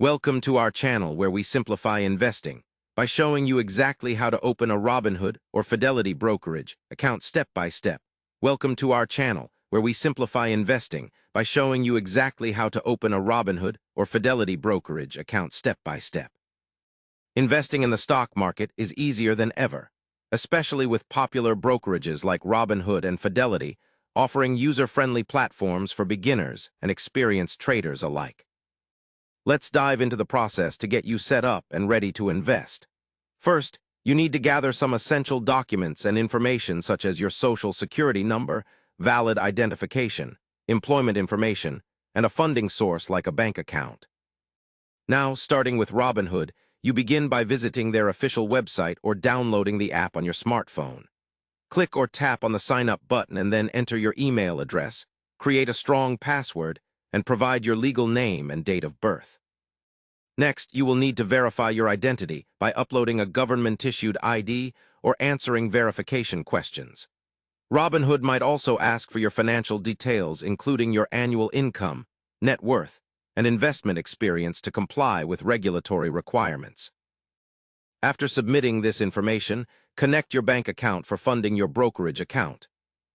Welcome to our channel where we simplify investing by showing you exactly how to open a Robinhood or Fidelity brokerage account step by step. Welcome to our channel where we simplify investing by showing you exactly how to open a Robinhood or Fidelity brokerage account step by step. Investing in the stock market is easier than ever, especially with popular brokerages like Robinhood and Fidelity offering user-friendly platforms for beginners and experienced traders alike. Let's dive into the process to get you set up and ready to invest. First, you need to gather some essential documents and information such as your social security number, valid identification, employment information, and a funding source like a bank account. Now, starting with Robinhood, you begin by visiting their official website or downloading the app on your smartphone. Click or tap on the Sign Up button and then enter your email address, create a strong password, and provide your legal name and date of birth. Next, you will need to verify your identity by uploading a government-issued ID or answering verification questions. Robinhood might also ask for your financial details, including your annual income, net worth, and investment experience to comply with regulatory requirements. After submitting this information, connect your bank account for funding your brokerage account.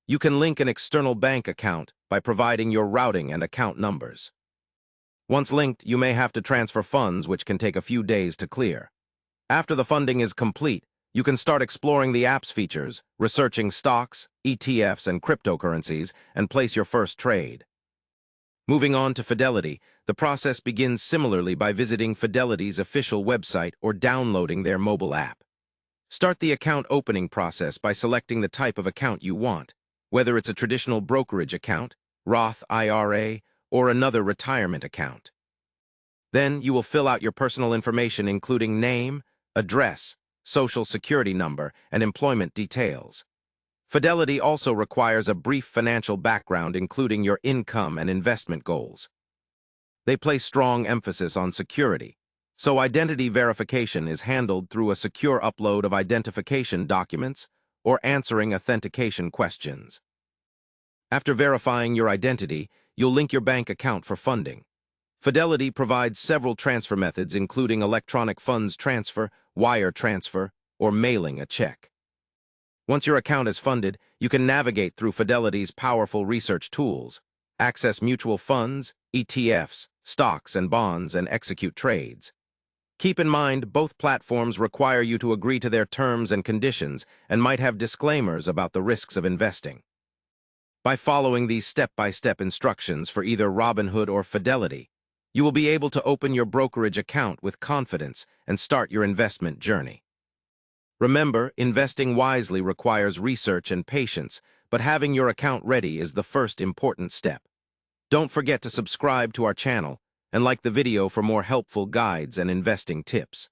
You can link an external bank account by providing your routing and account numbers. Once linked, you may have to transfer funds, which can take a few days to clear. After the funding is complete, you can start exploring the app's features, researching stocks, ETFs, and cryptocurrencies, and place your first trade. Moving on to Fidelity, the process begins similarly by visiting Fidelity's official website or downloading their mobile app. Start the account opening process by selecting the type of account you want, whether it's a traditional brokerage account, Roth IRA, or another retirement account. Then you will fill out your personal information including name, address, social security number, and employment details. Fidelity also requires a brief financial background including your income and investment goals. They place strong emphasis on security, so identity verification is handled through a secure upload of identification documents or answering authentication questions. After verifying your identity, you'll link your bank account for funding. Fidelity provides several transfer methods including electronic funds transfer, wire transfer, or mailing a check. Once your account is funded, you can navigate through Fidelity's powerful research tools, access mutual funds, ETFs, stocks, and bonds, and execute trades. Keep in mind, both platforms require you to agree to their terms and conditions and might have disclaimers about the risks of investing. By following these step-by-step instructions for either Robinhood or Fidelity, you will be able to open your brokerage account with confidence and start your investment journey. Remember, investing wisely requires research and patience, but having your account ready is the first important step. Don't forget to subscribe to our channel and like the video for more helpful guides and investing tips.